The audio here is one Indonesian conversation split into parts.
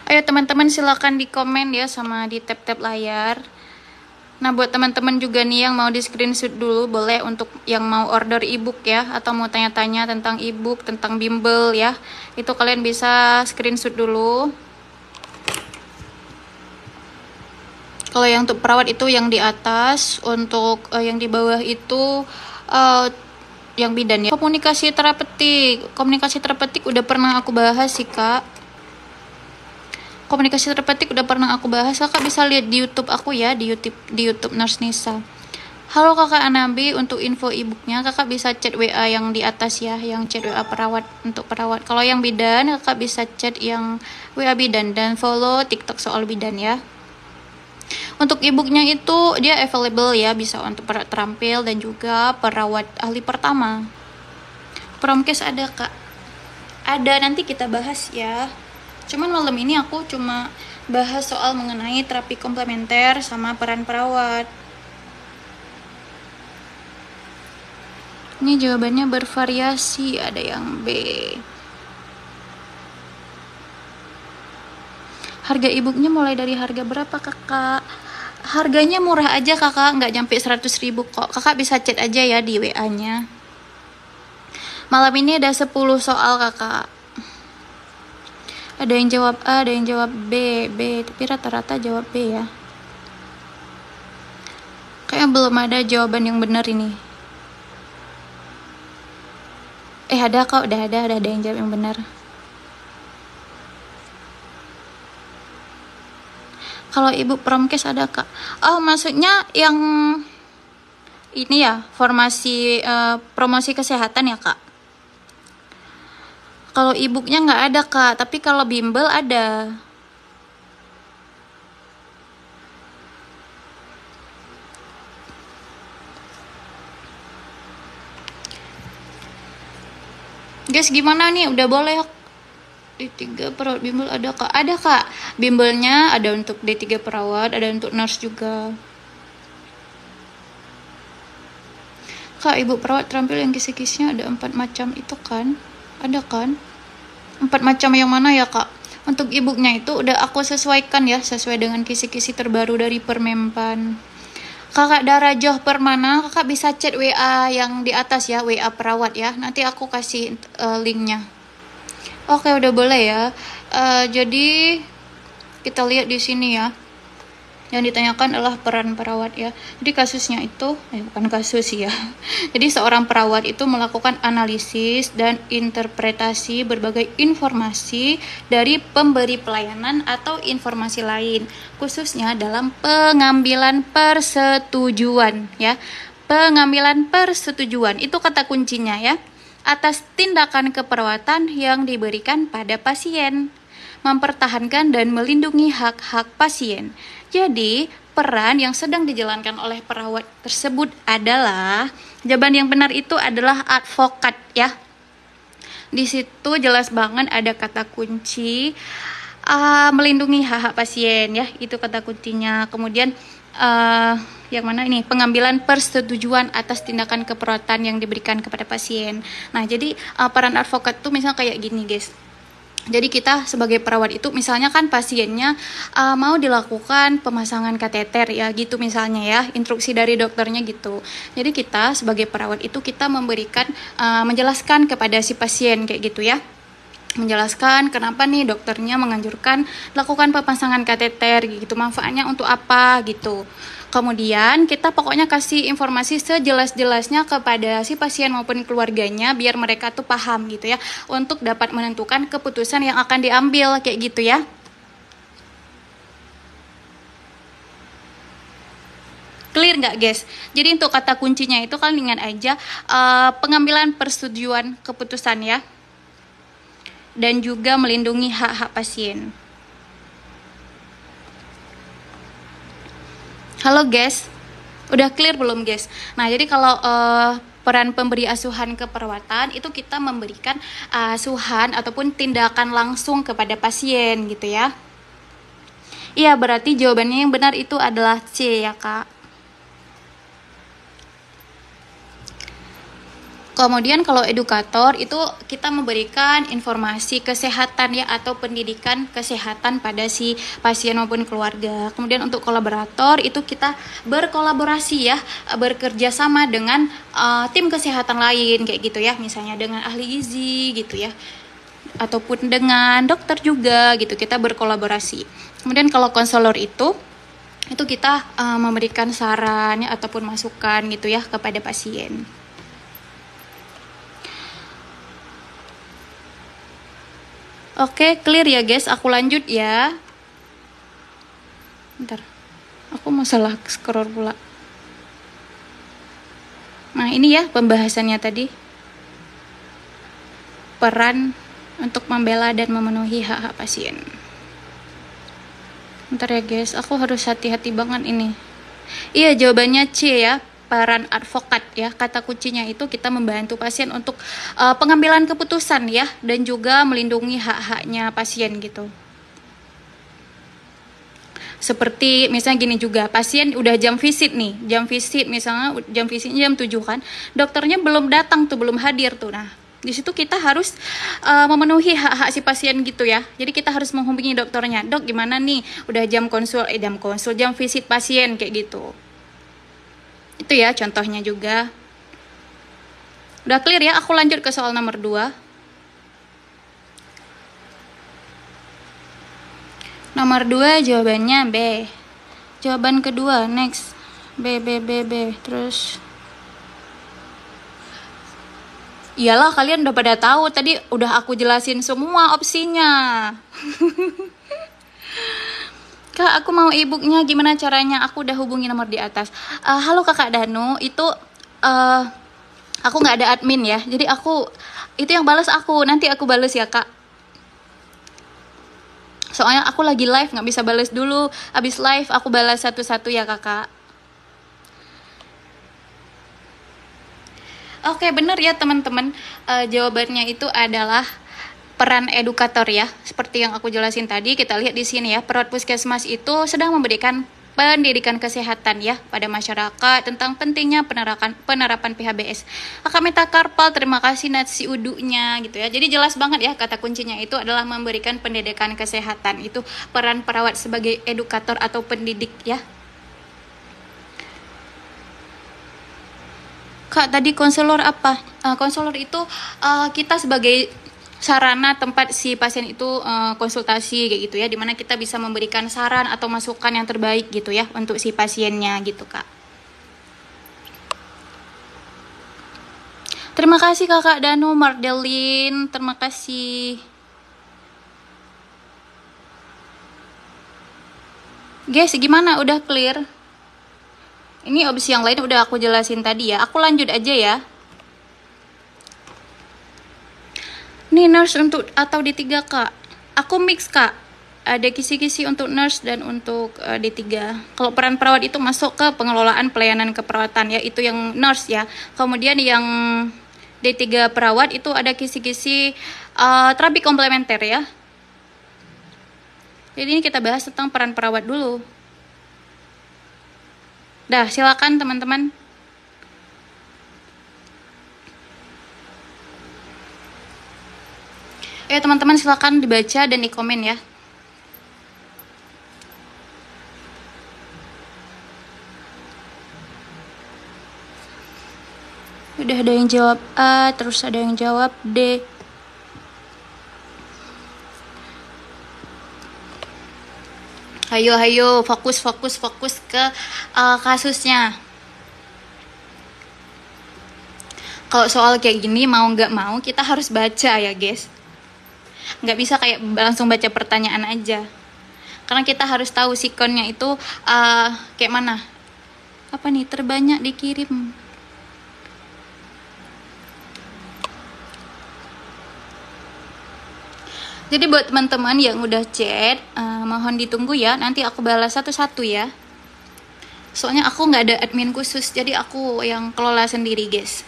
Ayo teman-teman silakan di komen ya sama di tap-tap layar. Nah, buat teman-teman juga nih yang mau di screenshot dulu, boleh untuk yang mau order ebook ya, atau mau tanya-tanya tentang ebook, tentang bimbel ya, itu kalian bisa screenshot dulu. Kalau yang untuk perawat itu yang di atas, untuk yang di bawah itu yang bidan ya. Komunikasi terapeutik udah pernah aku bahas sih kak. Komunikasi terapeutik udah pernah aku bahas, kakak bisa lihat di YouTube aku ya, di YouTube Nurse Nisa. Halo kakak Anabi, untuk info ebooknya kakak bisa chat WA yang di atas ya, yang chat WA perawat untuk perawat. Kalau yang bidan kakak bisa chat yang WA bidan dan follow TikTok soal bidan ya. Untuk ebooknya itu dia available ya, bisa untuk perawat terampil dan juga perawat ahli pertama. Promkes ada kak? Ada, nanti kita bahas ya. Cuman malam ini aku cuma bahas soal mengenai terapi komplementer sama peran perawat. Ini jawabannya bervariasi, ada yang B. Harga ebooknya mulai dari harga berapa kakak? Harganya murah aja kakak, nggak nyampe 100.000 kok. Kakak bisa chat aja ya di WA-nya. Malam ini ada 10 soal kakak. Ada yang jawab A, ada yang jawab B, tapi rata-rata jawab B ya. Kayaknya belum ada jawaban yang benar ini. Ada kok, udah ada yang jawab yang benar. Kalau ibu promkes ada kak? Oh maksudnya yang ini ya, formasi promosi kesehatan ya kak? Kalau ebooknya nggak ada kak, tapi kalau bimbel ada. Guys gimana nih, udah boleh D3 perawat bimbel ada kak? Ada kak, bimbelnya ada untuk D3 perawat, ada untuk nurse juga. Kak, ibu perawat terampil yang kisi-kisinya ada 4 macam itu kan? Ada kan? 4 macam yang mana ya kak? Untuk ebooknya itu udah aku sesuaikan ya, sesuai dengan kisi-kisi terbaru dari Permenpan. Kakak Darajoh Permana, kakak bisa chat WA yang di atas ya, WA perawat ya. Nanti aku kasih linknya. Oke, udah boleh ya. Jadi kita lihat di sini ya. Yang ditanyakan adalah peran perawat ya. Jadi kasusnya itu, bukan kasus ya. Jadi seorang perawat itu melakukan analisis dan interpretasi berbagai informasi dari pemberi pelayanan atau informasi lain, khususnya dalam pengambilan persetujuan ya. Pengambilan persetujuan itu kata kuncinya ya. Atas tindakan keperawatan yang diberikan pada pasien, mempertahankan dan melindungi hak-hak pasien. Jadi, peran yang sedang dijalankan oleh perawat tersebut adalah, jawaban yang benar itu adalah advokat ya. Di situ jelas banget ada kata kunci melindungi hak-hak pasien ya, itu kata kuncinya. Kemudian yang mana ini, pengambilan persetujuan atas tindakan keperawatan yang diberikan kepada pasien. Nah, jadi peran advokat tuh misalnya kayak gini guys. Jadi kita sebagai perawat itu misalnya kan pasiennya mau dilakukan pemasangan kateter ya gitu misalnya ya, instruksi dari dokternya gitu. Jadi kita sebagai perawat itu kita memberikan menjelaskan kepada si pasien kayak gitu ya. Menjelaskan kenapa nih dokternya menganjurkan lakukan pemasangan kateter gitu, manfaatnya untuk apa gitu. Kemudian kita pokoknya kasih informasi sejelas-jelasnya kepada si pasien maupun keluarganya biar mereka tuh paham gitu ya, untuk dapat menentukan keputusan yang akan diambil kayak gitu ya. Clear nggak guys? Jadi untuk kata kuncinya itu kalian ingat aja, pengambilan persetujuan keputusan ya, dan juga melindungi hak-hak pasien. Halo guys, udah clear belum guys? Nah jadi kalau peran pemberi asuhan keperawatan itu kita memberikan asuhan ataupun tindakan langsung kepada pasien gitu ya. Iya, berarti jawabannya yang benar itu adalah C ya kak. Kemudian kalau edukator itu kita memberikan informasi kesehatan ya atau pendidikan kesehatan pada si pasien maupun keluarga. Kemudian untuk kolaborator itu kita berkolaborasi ya, bekerja sama dengan tim kesehatan lain kayak gitu ya, misalnya dengan ahli gizi gitu ya, ataupun dengan dokter juga gitu, kita berkolaborasi. Kemudian kalau konselor itu kita memberikan saran ya, ataupun masukan gitu ya kepada pasien. Oke, clear ya guys, aku lanjut ya. Bentar, aku mau salah scroll pula. Nah ini ya pembahasannya tadi. Peran untuk membela dan memenuhi hak-hak pasien. Bentar ya guys, aku harus hati-hati banget ini. Iya, jawabannya C ya, peran advokat ya. Kata kuncinya itu kita membantu pasien untuk pengambilan keputusan ya, dan juga melindungi hak-haknya pasien gitu. Seperti misalnya gini juga, pasien udah jam visit nih, misalnya jam visitnya jam 7 kan, dokternya belum datang tuh, belum hadir tuh. Nah di situ kita harus memenuhi hak-hak si pasien gitu ya. Jadi kita harus menghubungi dokternya, dok gimana nih, udah jam visit pasien kayak gitu. Itu ya contohnya juga. Udah clear ya? Aku lanjut ke soal nomor 2. Nomor 2 jawabannya B. Jawaban kedua, next. B. Terus iyalah, kalian udah pada tahu, tadi udah aku jelasin semua opsinya. Kak, aku mau e-booknya, gimana caranya? Aku udah hubungi nomor di atas. Halo kakak Danu, itu aku nggak ada admin ya, jadi itu yang balas aku, nanti aku balas ya kak. Soalnya aku lagi live, nggak bisa balas dulu. Abis live aku balas satu-satu ya kakak. Oke, bener ya teman-teman. Jawabannya itu adalah peran edukator ya, seperti yang aku jelasin tadi. Kita lihat di sini ya, perawat puskesmas itu sedang memberikan pendidikan kesehatan ya pada masyarakat tentang pentingnya penerapan PHBS. Kakak Meta Karpal, terima kasih nasi udunya gitu ya. Jadi jelas banget ya, kata kuncinya itu adalah memberikan pendidikan kesehatan. Itu peran perawat sebagai edukator atau pendidik ya. Kak, tadi konselor apa? Konselor itu kita sebagai sarana tempat si pasien itu konsultasi kayak gitu ya, dimana kita bisa memberikan saran atau masukan yang terbaik gitu ya untuk si pasiennya gitu kak. Terima kasih kakak Danu, Mardelin, terima kasih. Guys, gimana, udah clear? Ini opsi yang lain udah aku jelasin tadi ya, aku lanjut aja ya. Nih nurse untuk atau D3 kak? Aku mix kak, ada kisi-kisi untuk nurse dan untuk D3. Kalau peran perawat itu masuk ke pengelolaan pelayanan keperawatan ya, itu yang nurse ya. Kemudian yang D3 perawat itu ada kisi-kisi terapi komplementer ya. Jadi ini kita bahas tentang peran perawat dulu. Dah, silakan teman-teman. Teman-teman silakan dibaca dan di komen ya. Udah ada yang jawab A, terus ada yang jawab D. Ayo, fokus ke kasusnya. Kalau soal kayak gini mau nggak mau kita harus baca ya guys. Nggak bisa kayak langsung baca pertanyaan aja, karena kita harus tahu sikonnya itu kayak mana. Apa nih, terbanyak dikirim. Jadi buat teman-teman yang udah chat, mohon ditunggu ya, nanti aku balas satu-satu ya. Soalnya aku nggak ada admin khusus, jadi aku yang kelola sendiri guys.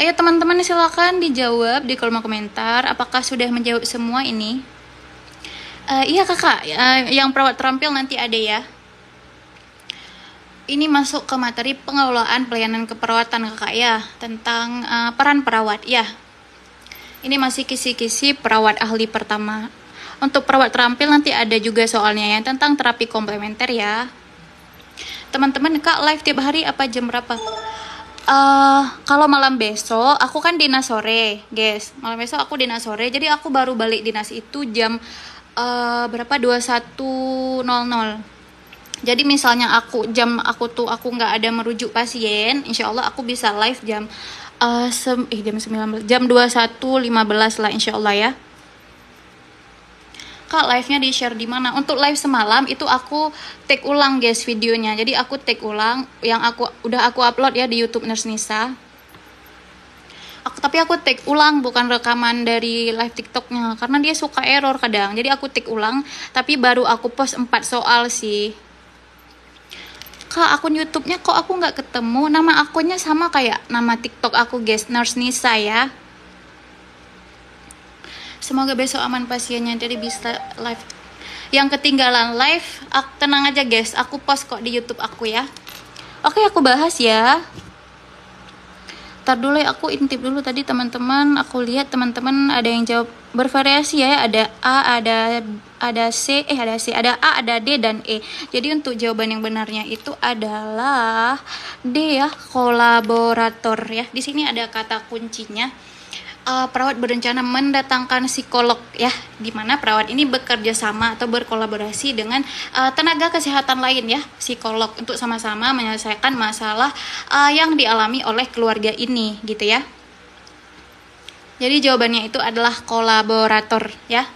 Ayo teman-teman silakan dijawab di kolom komentar, apakah sudah menjawab semua ini? Iya kakak, yang perawat terampil nanti ada ya. Ini masuk ke materi pengelolaan pelayanan keperawatan kakak ya, tentang peran perawat ya. Ini masih kisi-kisi perawat ahli pertama. Untuk perawat terampil nanti ada juga soalnya yang tentang terapi komplementer ya. Teman-teman, kak live tiap hari apa jam berapa? Kalau malam besok aku kan dinas sore, guys. Malam besok aku dinas sore, jadi aku baru balik dinas itu jam berapa? 21.00. Jadi misalnya aku nggak ada merujuk pasien, insya Allah aku bisa live jam jam 21.15 lah insya Allah ya. Kak, live-nya di-share di mana? Untuk live semalam itu aku take ulang guys videonya. Jadi aku take ulang yang udah aku upload ya di YouTube Nurse Nisa. Tapi aku take ulang, bukan rekaman dari live TikToknya karena dia suka error kadang. Jadi aku take ulang, tapi baru aku post 4 soal sih. Kak, akun YouTube-nya kok aku nggak ketemu? Nama akunnya sama kayak nama TikTok aku guys, Nurse Nisa ya. Semoga besok aman pasiennya, jadi bisa live. Yang ketinggalan live, tenang aja guys, aku post kok di YouTube aku ya. Oke, aku bahas ya. Ntar dulu ya, aku intip dulu tadi teman-teman. Aku lihat teman-teman ada yang jawab bervariasi ya. Ada A, ada C, ada A, ada D dan E. Jadi untuk jawaban yang benarnya itu adalah D ya, kolaborator ya. Di sini ada kata kuncinya. Perawat berencana mendatangkan psikolog ya, di mana perawat ini bekerja sama atau berkolaborasi dengan tenaga kesehatan lain ya, psikolog, untuk sama-sama menyelesaikan masalah yang dialami oleh keluarga ini gitu ya. Jadi jawabannya itu adalah kolaborator ya.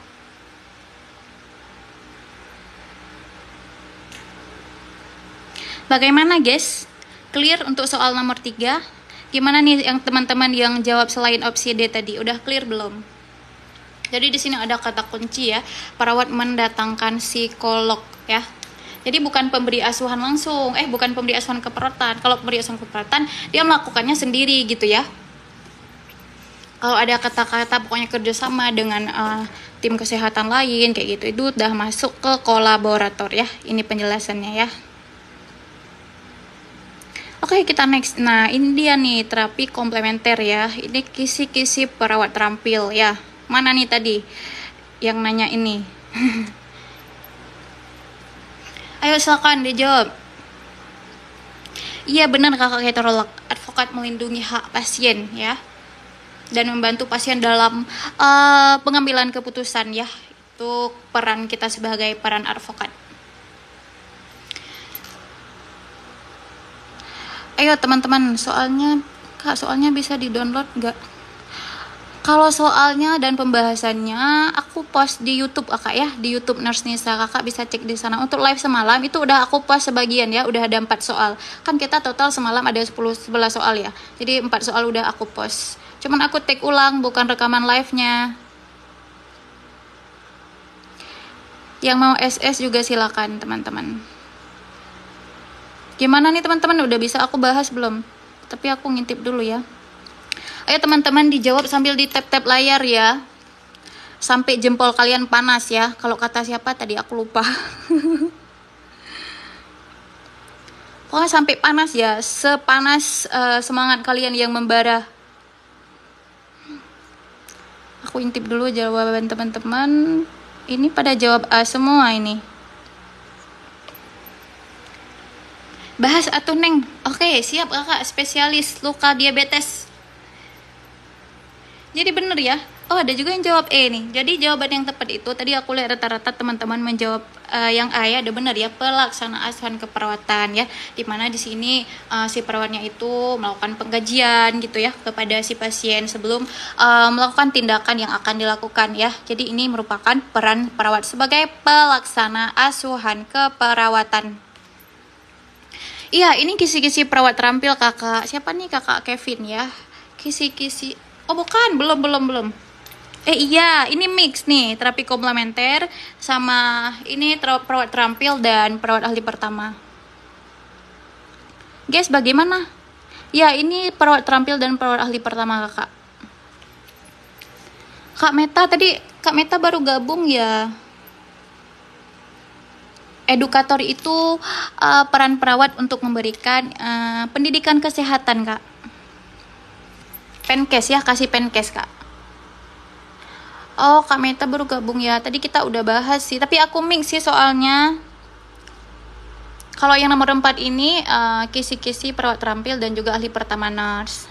Bagaimana guys? Clear untuk soal nomor 3? Gimana nih yang teman-teman yang jawab selain opsi D tadi? Udah clear belum? Jadi di sini ada kata kunci ya, perawat mendatangkan psikolog ya. Jadi bukan pemberi asuhan langsung, bukan pemberi asuhan keperawatan. Kalau pemberi asuhan keperawatan dia melakukannya sendiri gitu ya. Kalau ada kata-kata pokoknya kerjasama dengan tim kesehatan lain kayak gitu, itu udah masuk ke kolaborator ya. Ini penjelasannya ya. Oke, kita next. Nah, ini dia nih terapi komplementer ya. Ini kisi-kisi perawat terampil ya. Mana nih tadi yang nanya ini? Ayo silakan dijawab. Iya benar kakak heterolog. Advokat melindungi hak pasien ya. Dan membantu pasien dalam pengambilan keputusan ya. Itu peran kita sebagai peran advokat. Ayo teman-teman, soalnya bisa di-download nggak? Kalau soalnya dan pembahasannya aku post di YouTube kakak ya, di YouTube Nurse Nisa, kakak bisa cek di sana. Untuk live semalam itu udah aku post sebagian ya, udah ada 4 soal. Kan kita total semalam ada 11 soal ya. Jadi 4 soal udah aku post. Cuman aku take ulang, bukan rekaman live-nya. Yang mau SS juga silakan teman-teman. Gimana nih teman-teman, udah bisa aku bahas belum? Tapi aku ngintip dulu ya. Ayo teman-teman dijawab sambil di tap-tap layar ya. Sampai jempol kalian panas ya. Kalau kata siapa tadi aku lupa. Pokoknya sampai panas ya. Sepanas semangat kalian yang membara. Aku intip dulu jawaban teman-teman. Ini pada jawab A semua ini. Bahas atuh Neng. Oke, siap kakak, spesialis luka diabetes. Jadi bener ya. Oh, ada juga yang jawab E nih. Jadi jawaban yang tepat itu tadi aku lihat rata-rata teman-teman menjawab yang A ya, ada benar ya, pelaksana asuhan keperawatan ya. Dimana di sini si perawatnya itu melakukan pengkajian gitu ya kepada si pasien sebelum melakukan tindakan yang akan dilakukan ya. Jadi ini merupakan peran perawat sebagai pelaksana asuhan keperawatan. Iya, ini kisi-kisi perawat terampil kakak. Siapa nih kakak Kevin ya? Kisi-kisi. Oh bukan, belum. Iya, ini mix nih, terapi komplementer sama ini perawat terampil dan perawat ahli pertama. Guys, bagaimana? Ya, ini perawat terampil dan perawat ahli pertama kakak. Kak Meta baru gabung ya. Edukator itu peran perawat untuk memberikan pendidikan kesehatan, Kak. Penkes ya, kasih penkes, Kak. Oh, Kak Meta baru gabung ya. Tadi kita udah bahas sih, tapi aku mix sih soalnya. Kalau yang nomor 4 ini kisi-kisi perawat terampil dan juga ahli pertama nurse.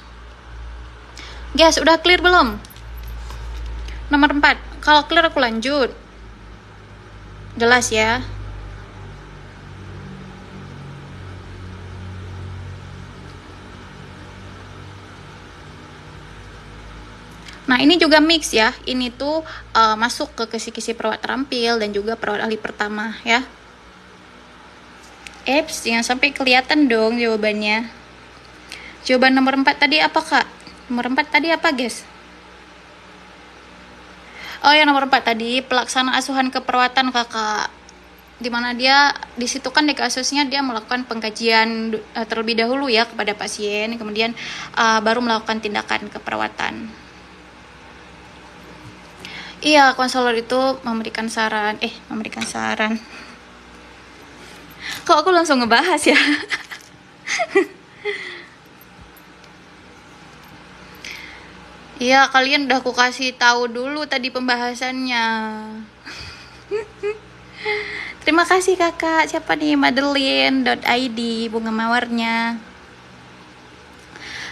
Guys, udah clear belum? Nomor 4. Kalau clear aku lanjut. Jelas ya? Nah, ini juga mix ya. Ini tuh masuk ke kisi-kisi perawat terampil dan juga perawat ahli pertama ya. Jangan sampai kelihatan dong jawabannya. Jawaban nomor 4 tadi apa, Kak? Nomor 4 tadi apa, guys? Oh, yang nomor 4 tadi pelaksana asuhan keperawatan, Kakak. Dimana dia di situ kan di kasusnya dia melakukan pengkajian terlebih dahulu ya kepada pasien, kemudian baru melakukan tindakan keperawatan. Iya, konselor itu memberikan saran. Kok aku langsung ngebahas ya? Iya, kalian udah aku kasih tahu dulu tadi pembahasannya. Terima kasih kakak. Siapa nih? Madeline.id, bunga mawarnya.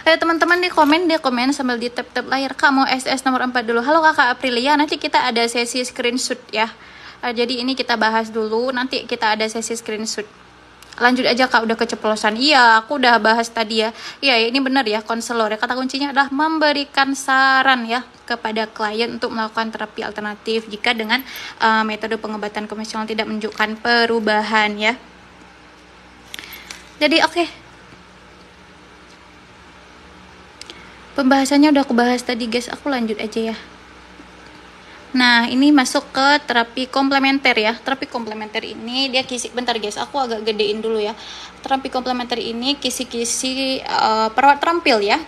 Ayo teman-teman di komen sambil di tap-tap layar. Kak mau SS nomor 4 dulu. Halo kakak Aprilia, nanti kita ada sesi screenshot ya. Jadi ini kita bahas dulu, nanti kita ada sesi screenshot. Lanjut aja kak, udah keceplosan. Iya, aku udah bahas tadi ya. Iya, ini benar ya, konselor ya. Kata kuncinya adalah memberikan saran ya kepada klien untuk melakukan terapi alternatif jika dengan metode pengobatan konvensional tidak menunjukkan perubahan ya. Jadi oke. Pembahasannya udah aku bahas tadi guys, aku lanjut aja ya. Nah, ini masuk ke terapi komplementer ya. Terapi komplementer ini dia bentar guys, aku agak gedein dulu ya. Terapi komplementer ini kisi-kisi perawat terampil ya.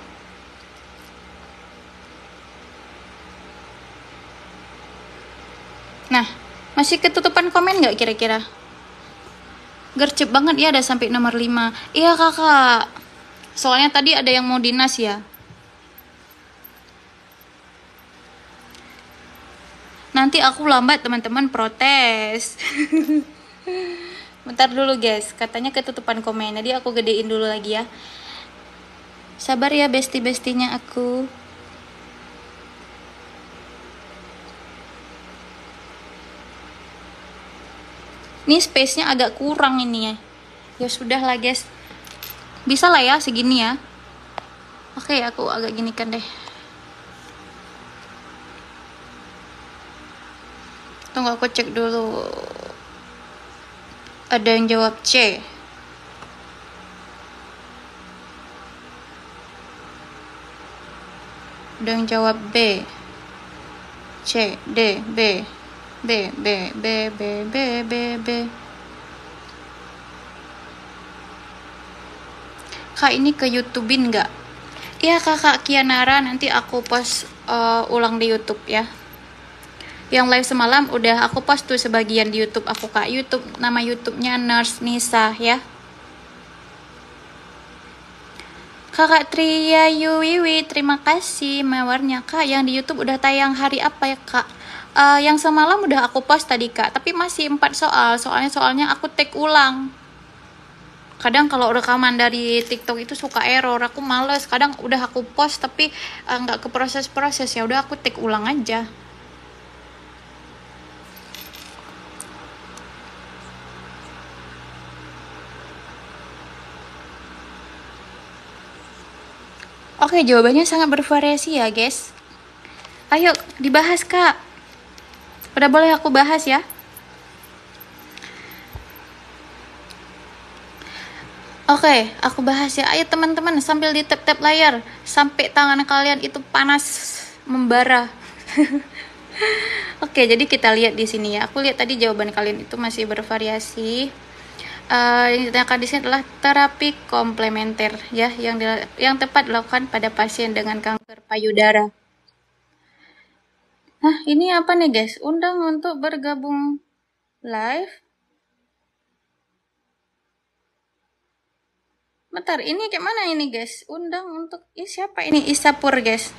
Nah, masih ketutupan komen nggak kira-kira? Gercep banget ya, ada sampai nomor 5. Iya kakak, soalnya tadi ada yang mau dinas ya. Nanti aku lambat teman-teman protes. Bentar dulu guys, katanya ketutupan komen. Jadi aku gedein dulu lagi ya. Sabar ya bestie-bestinya aku. Ini space-nya agak kurang ini ya. Ya sudah lah guys. Bisa lah ya segini ya. Oke, aku agak ginikan deh. Tunggu aku cek dulu. Ada yang jawab C. Ada yang jawab B. C, D, B. B. Kak, ini ke YouTubein nggak? Iya kakak Kianara, nanti aku post ulang di YouTube ya. Yang live semalam udah aku post tuh sebagian di YouTube aku kak. YouTube, nama YouTube-nya Nurse Nisa ya. Kakak Tria Yuwiwi, terima kasih mawarnya kak. Yang di YouTube udah tayang hari apa ya kak? Yang semalam udah aku post tadi kak, tapi masih 4 soal. Soalnya aku take ulang. Kadang kalau rekaman dari TikTok itu suka error, aku males. Kadang udah aku post tapi nggak ke proses ya udah aku take ulang aja. Oke, jawabannya sangat bervariasi ya, guys. Ayo, dibahas, Kak. Udah boleh aku bahas ya? Oke, aku bahas ya. Ayo teman-teman, sambil di tap-tap layar. Sampai tangan kalian itu panas, membara. Oke, jadi kita lihat di sini ya. Aku lihat tadi jawaban kalian itu masih bervariasi. Yang ditanyakan di sini adalah terapi komplementer ya, yang tepat dilakukan pada pasien dengan kanker payudara. Nah, ini apa nih guys? Undang untuk bergabung live. Bentar, ini kayak mana ini guys? Undang untuk siapa ini? Isapur guys.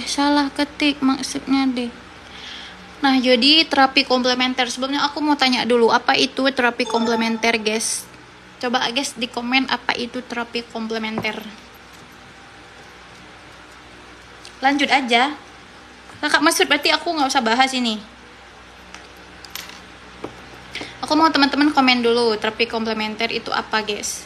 Salah ketik maksudnya deh. Nah, jadi terapi komplementer. Sebelumnya aku mau tanya dulu, apa itu terapi komplementer, guys? Coba guys di komen apa itu terapi komplementer. Lanjut aja. Kakak Masud, berarti aku nggak usah bahas ini. Aku mau teman-teman komen dulu, terapi komplementer itu apa, guys?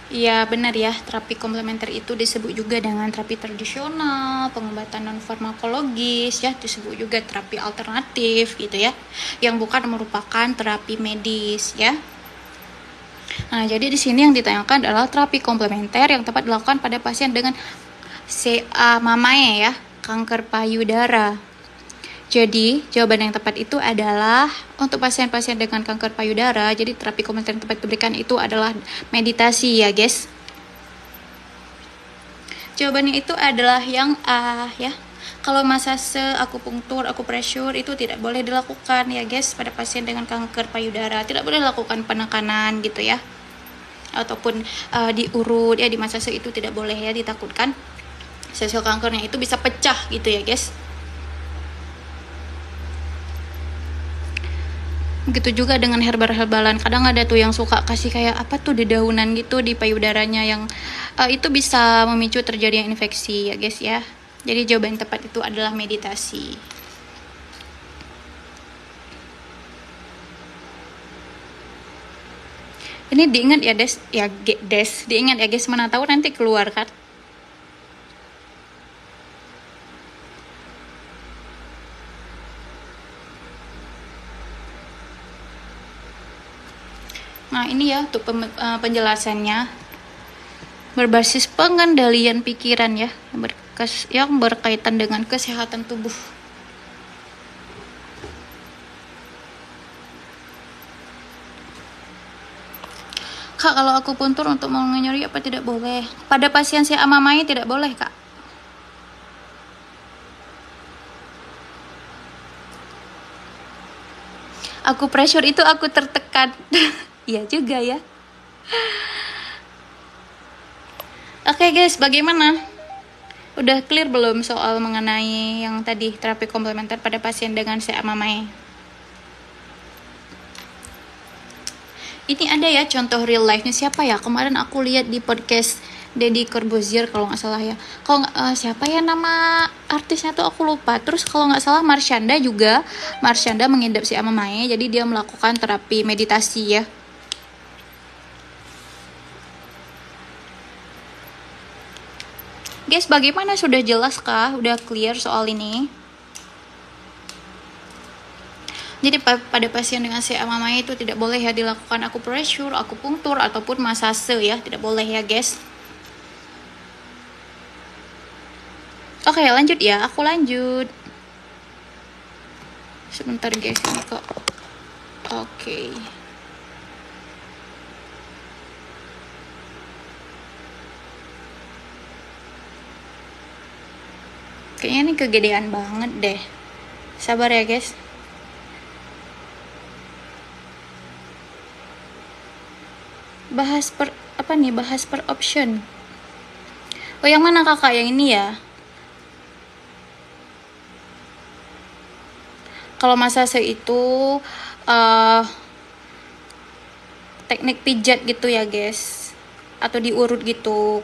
Iya benar ya, terapi komplementer itu disebut juga dengan terapi tradisional, pengobatan non farmakologis ya, disebut juga terapi alternatif gitu ya, yang bukan merupakan terapi medis ya. Nah, jadi di sini yang ditanyakan adalah terapi komplementer yang tepat dilakukan pada pasien dengan CA mamae ya, kanker payudara. Jadi, jawaban yang tepat itu adalah untuk pasien-pasien dengan kanker payudara, jadi terapi komplementer yang tepat diberikan itu adalah meditasi ya, guys. Jawabannya itu adalah yang A ya. Kalau massase, akupunktur, akupressure itu tidak boleh dilakukan ya, guys, pada pasien dengan kanker payudara. Tidak boleh lakukan penekanan gitu ya. Ataupun diurut ya, di massase itu tidak boleh ya, ditakutkan sel-sel kankernya itu bisa pecah gitu ya, guys. Gitu juga dengan herbal-herbalan, kadang ada tuh yang suka kasih kayak apa tuh dedaunan gitu di payudaranya yang itu bisa memicu terjadinya infeksi ya guys ya. Jadi jawaban yang tepat itu adalah meditasi. Ini diingat ya diingat ya guys, mana tahu nanti keluar kan. Nah ini ya untuk penjelasannya, berbasis pengendalian pikiran ya, yang berkaitan dengan kesehatan tubuh. Kak, kalau aku puntur untuk mau nyeri apa tidak boleh? Pada pasien CA mamae tidak boleh, Kak. Aku pressure itu aku tertekan. Iya juga ya. Oke guys, bagaimana? Udah clear belum soal mengenai yang tadi terapi komplementer pada pasien dengan CA mamae? Ini ada ya contoh real life-nya, siapa ya? Kemarin aku lihat di podcast Deddy Corbuzier kalau nggak salah ya. Kalau siapa ya nama artisnya tuh aku lupa. Terus kalau nggak salah Marshanda mengidap CA mamae, jadi dia melakukan terapi meditasi ya. Guys, bagaimana, sudah jelas kah? Udah clear soal ini? Jadi pada pasien dengan CA mamae itu tidak boleh ya dilakukan akupressure, akupunktur ataupun massase ya, tidak boleh ya guys. Oke, lanjut ya, aku lanjut. Sebentar guys, ini kok. Oke. Kayaknya ini kegedean banget deh. Sabar ya guys. Bahas per option. Oh, yang mana kakak? Yang ini ya. Kalau massase itu teknik pijat gitu ya guys, atau diurut gitu.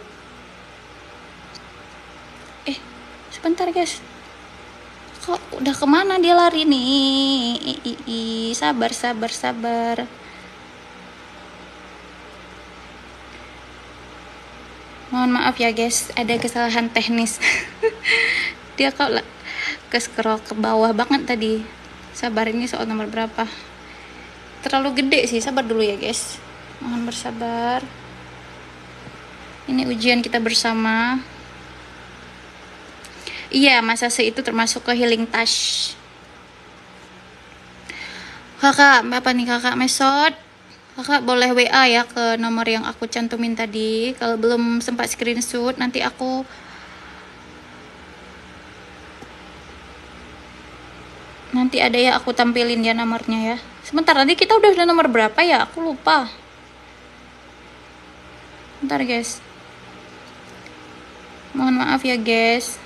Sebentar guys, kok udah kemana dia lari nih? Sabar. Mohon maaf ya guys, ada kesalahan teknis. Dia kok ke scroll ke bawah banget tadi. Sabar, ini soal nomor berapa? Terlalu gede sih, sabar dulu ya guys. Mohon bersabar. Ini ujian kita bersama. Iya, massage itu termasuk ke healing touch. Kakak, apa nih kakak Mesot? Kakak boleh WA ya ke nomor yang aku cantumin tadi. Kalau belum sempat screenshot, nanti ada ya, aku tampilin ya nomornya ya. Sebentar, nanti kita udah nomor berapa ya? Aku lupa. Bentar guys. Mohon maaf ya guys.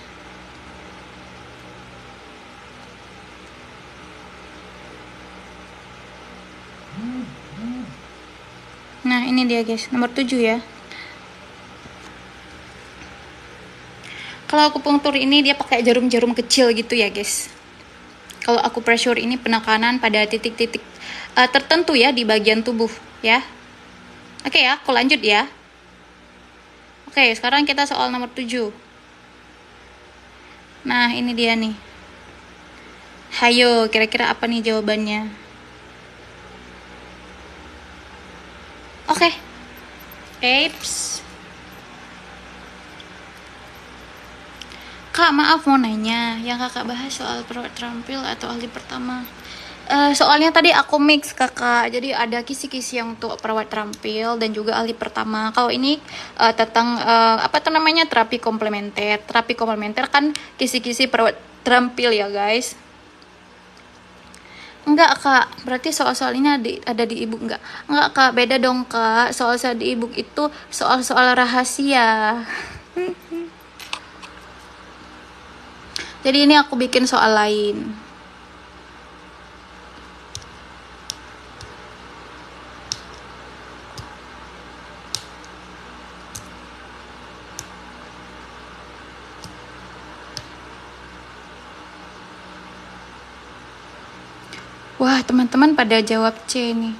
Nah ini dia guys, nomor 7 ya. Kalau akupunktur ini dia pakai jarum-jarum kecil gitu ya guys. Kalau aku pressure ini penekanan pada titik-titik tertentu ya di bagian tubuh ya. Oke ya, aku lanjut ya. Oke, sekarang kita soal nomor 7. Nah ini dia nih. Hayo, kira-kira apa nih jawabannya? Oke. Eits. Kak, maaf mau nanya, yang kakak bahas soal perawat terampil atau ahli pertama? Soalnya tadi aku mix kakak, jadi ada kisi-kisi yang untuk perawat terampil dan juga ahli pertama. Kalau ini tentang apa tuh namanya, terapi komplementer. Terapi komplementer kan kisi-kisi perawat terampil ya guys. Enggak kak, berarti soal-soal ini ada di ebook enggak? Enggak kak, beda dong kak. Soal-soal di ebook itu soal-soal rahasia. Jadi ini aku bikin soal lain. Wah, teman-teman pada jawab C nih.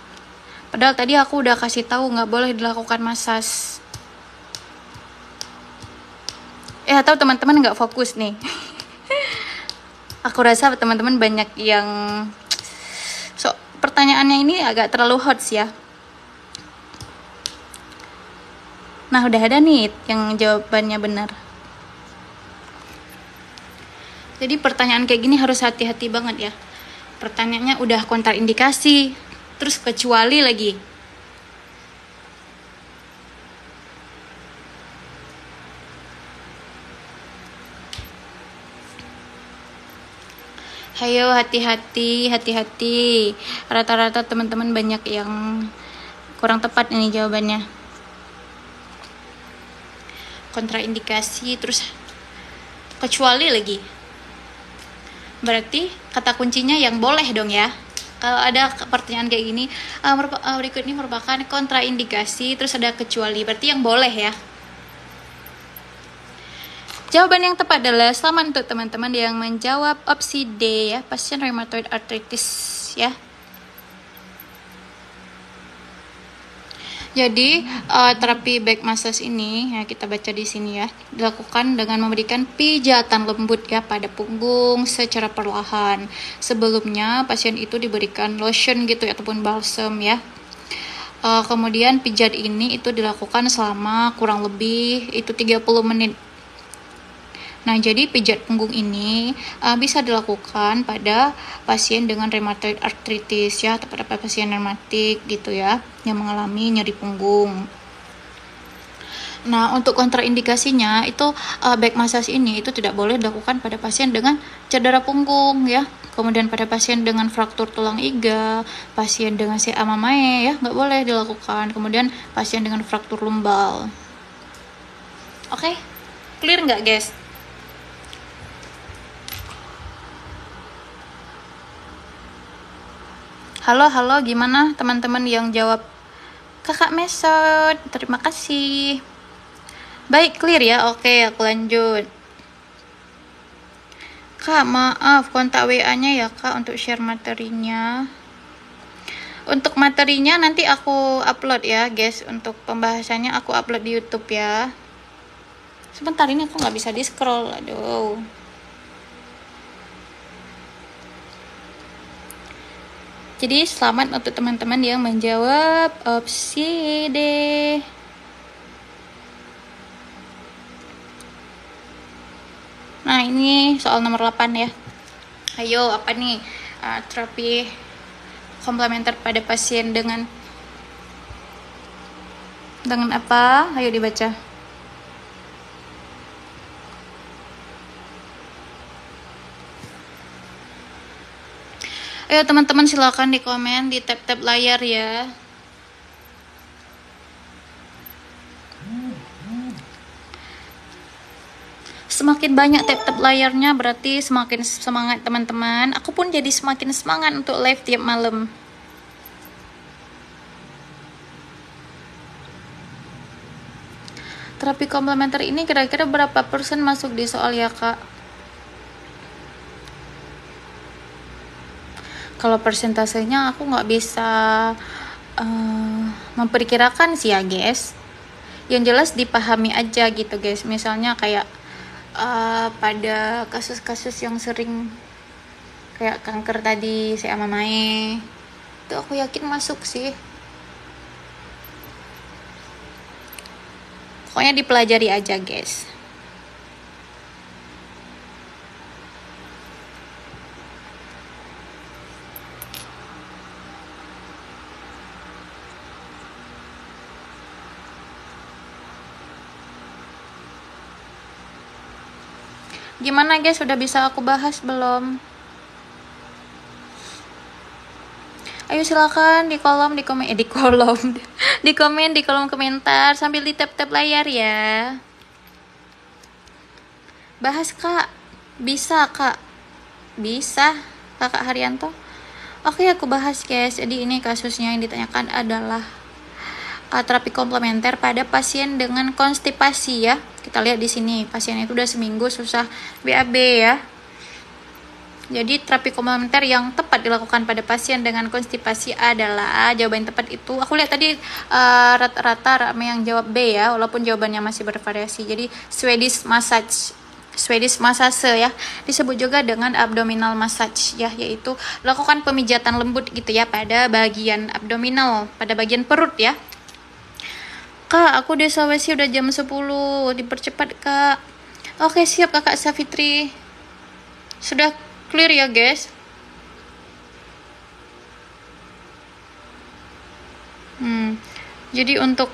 Padahal tadi aku udah kasih tahu nggak boleh dilakukan massage. Atau teman-teman nggak fokus nih. Aku rasa teman-teman banyak yang pertanyaannya ini agak terlalu hot ya. Nah, udah ada nih yang jawabannya benar. Jadi pertanyaan kayak gini harus hati-hati banget ya. Pertanyaannya udah kontraindikasi, terus kecuali lagi. Hayo hati-hati. Rata-rata teman-teman banyak yang kurang tepat ini jawabannya. Kontraindikasi, terus kecuali lagi. Berarti kata kuncinya yang boleh dong ya. Kalau ada pertanyaan kayak gini, berikut ini merupakan kontraindikasi, terus ada kecuali, berarti yang boleh ya. Jawaban yang tepat adalah selamat untuk teman-teman yang menjawab opsi D ya, pasien rheumatoid arthritis ya. Jadi terapi back massage ini ya, kita baca di sini ya, dilakukan dengan memberikan pijatan lembut ya pada punggung secara perlahan. Sebelumnya pasien itu diberikan lotion gitu ya, ataupun balsam ya. Kemudian pijat ini itu dilakukan selama kurang lebih itu 30 menit. Nah, jadi pijat punggung ini bisa dilakukan pada pasien dengan rheumatoid arthritis ya, atau pada pasien rheumatik gitu ya, yang mengalami nyeri punggung. Nah, untuk kontraindikasinya itu back massage ini itu tidak boleh dilakukan pada pasien dengan cedera punggung ya. Kemudian pada pasien dengan fraktur tulang iga, pasien dengan CA mamae ya, nggak boleh dilakukan. Kemudian pasien dengan fraktur lumbal. Oke, clear nggak guys? Halo, gimana teman-teman yang jawab kakak Mesot? Terima kasih. Baik, clear ya? Oke, aku lanjut. Kak, maaf, kontak WA-nya ya kak untuk share materinya. Untuk materinya nanti aku upload ya guys. Untuk pembahasannya aku upload di YouTube ya. Sebentar, ini aku nggak bisa di scroll, aduh. Jadi selamat untuk teman-teman yang menjawab opsi D. Nah, ini soal nomor 8 ya. Ayo, apa nih terapi komplementer pada pasien dengan Dengan apa? Ayo dibaca. Ayo teman-teman silakan di komen, di tap-tap layar ya. Semakin banyak tap-tap layarnya berarti semakin semangat teman-teman. Aku pun jadi semakin semangat untuk live tiap malam. Terapi komplementer ini kira-kira berapa persen masuk di soal ya kak? Kalau persentasenya aku nggak bisa memperkirakan sih ya guys. Yang jelas dipahami aja gitu guys. Misalnya kayak pada kasus-kasus yang sering kayak kanker tadi saya mamae itu aku yakin masuk sih. Pokoknya dipelajari aja guys. Gimana guys, sudah bisa aku bahas belum? Ayo silakan di kolom, di komen, di komen di kolom komentar sambil di tap-tap layar ya. Bahas kak, bisa kak, bisa kakak Haryanto. Oke aku bahas guys. Jadi ini kasusnya yang ditanyakan adalah terapi komplementer pada pasien dengan konstipasi ya. Kita lihat di sini pasien itu udah seminggu susah BAB ya. Jadi terapi komplementer yang tepat dilakukan pada pasien dengan konstipasi adalah jawaban yang tepat itu. Aku lihat tadi rata-rata ramai yang jawab B ya, walaupun jawabannya masih bervariasi. Jadi Swedish massage ya, disebut juga dengan abdominal massage ya, yaitu lakukan pemijatan lembut gitu ya pada bagian abdominal, pada bagian perut ya. Kak, aku di Sulawesi udah jam 10, dipercepat kak. Oke siap kakak Safitri. Sudah clear ya guys. Jadi untuk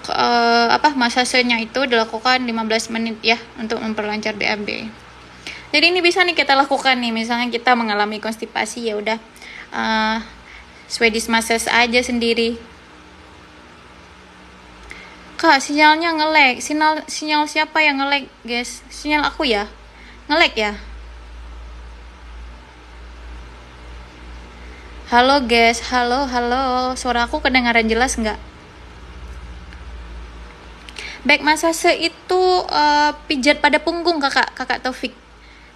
masasenya itu dilakukan 15 menit ya untuk memperlancar BAB. Jadi ini bisa nih kita lakukan nih, misalnya kita mengalami konstipasi ya udah Swedish massage aja sendiri. Kak, sinyalnya nge-lag. Sinyal siapa yang nge-lag, guys? Sinyal aku ya? Nge-lag ya? Halo guys, halo. Suara aku kedengaran jelas nggak? Back massage itu pijat pada punggung kakak Taufik.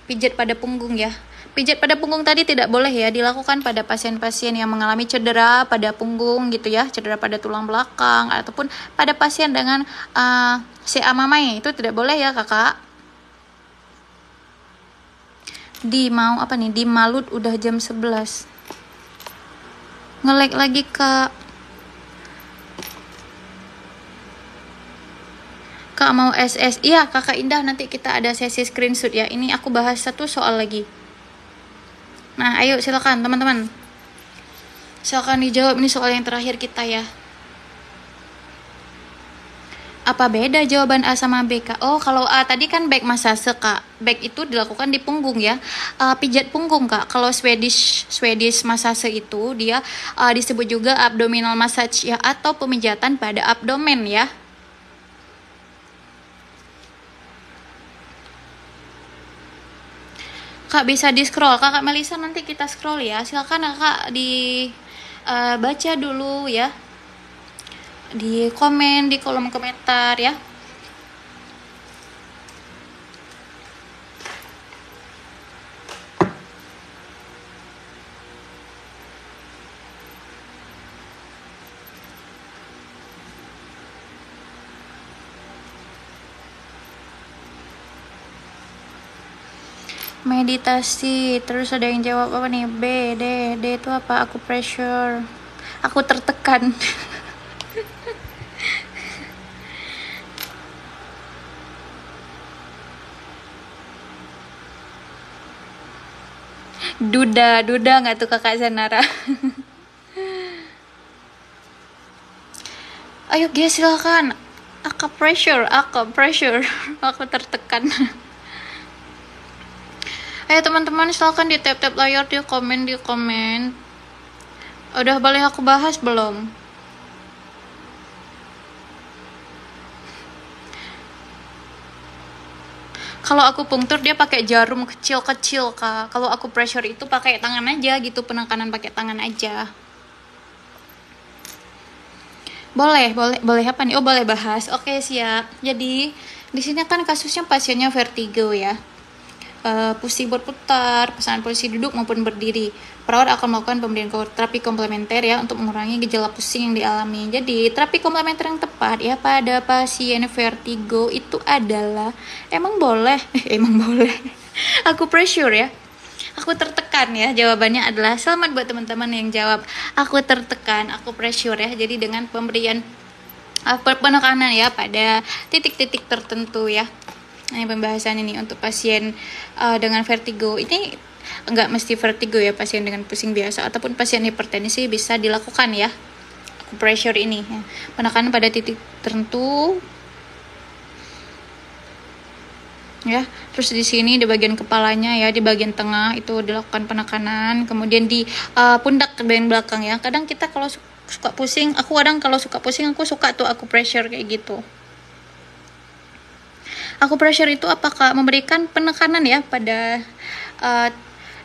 Pijat pada punggung ya. Pijat pada punggung tadi tidak boleh ya dilakukan pada pasien-pasien yang mengalami cedera pada punggung gitu ya, cedera pada tulang belakang ataupun pada pasien dengan CA mamai itu tidak boleh ya kakak. Di Malut udah jam 11. Nge-lag lagi kak. Kak mau SS. Iya kakak Indah, nanti kita ada sesi screenshot ya. Ini aku bahas satu soal lagi. Nah ayo silakan teman-teman, silakan dijawab, ini soal yang terakhir kita ya. Apa beda jawaban A sama B kak? Oh kalau A tadi kan back massage kak, back itu dilakukan di punggung ya, pijat punggung kak. Kalau Swedish massage itu dia disebut juga abdominal massage ya, atau pemijatan pada abdomen ya. Kak bisa di scroll, kakak Melisa nanti kita scroll ya. Silakan kakak baca dulu ya, di komen di kolom komentar ya. Meditasi, terus ada yang jawab apa nih? B, D itu apa? Aku pressure, aku tertekan. Duda nggak tuh kakak Zanara? Ayo guys silakan. Aku pressure, aku tertekan. Ayo teman-teman, silakan di tap layar, di komen. Udah boleh aku bahas belum? Kalau aku punktur dia pakai jarum kecil Kak. Kalau aku pressure itu pakai tangan aja gitu, penekanan pakai tangan aja. Boleh apa nih? Oh, boleh bahas. Oke, siap. Jadi, di sini kan kasusnya pasiennya vertigo ya. Pusing berputar, pasangan posisi duduk maupun berdiri. Perawat akan melakukan pemberian terapi komplementer ya untuk mengurangi gejala pusing yang dialami. Jadi, terapi komplementer yang tepat ya pada pasien vertigo itu adalah emang boleh. Aku pressure ya. Aku tertekan ya. Jawabannya adalah selamat buat teman-teman yang jawab. Aku tertekan, aku pressure ya. Jadi dengan pemberian penekanan ya pada titik-titik tertentu ya. Ini pembahasan ini untuk pasien dengan vertigo. Ini enggak mesti vertigo ya, pasien dengan pusing biasa ataupun pasien hipertensi bisa dilakukan ya. Pressure ini ya. Penekanan pada titik tertentu ya. Terus di sini di bagian kepalanya ya, di bagian tengah itu dilakukan penekanan, kemudian di pundak ke bagian belakang ya. Kadang kita kalau suka pusing, aku suka tuh aku pressure kayak gitu. Aku pressure itu apakah memberikan penekanan ya pada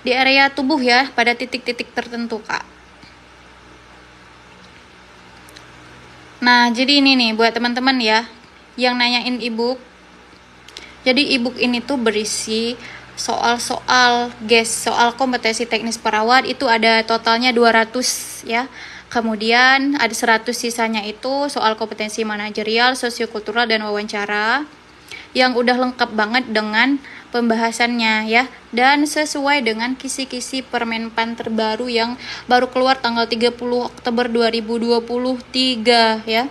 di area tubuh ya, pada titik-titik tertentu Kak. Nah, jadi ini nih buat teman-teman ya yang nanyain ebook. Jadi ebook ini tuh berisi soal-soal soal kompetensi teknis perawat, itu ada totalnya 200 ya. Kemudian ada 100 sisanya itu soal kompetensi manajerial, sosiokultural, dan wawancara yang udah lengkap banget dengan pembahasannya ya, dan sesuai dengan kisi-kisi Permenpan terbaru yang baru keluar tanggal 30 Oktober 2023 ya.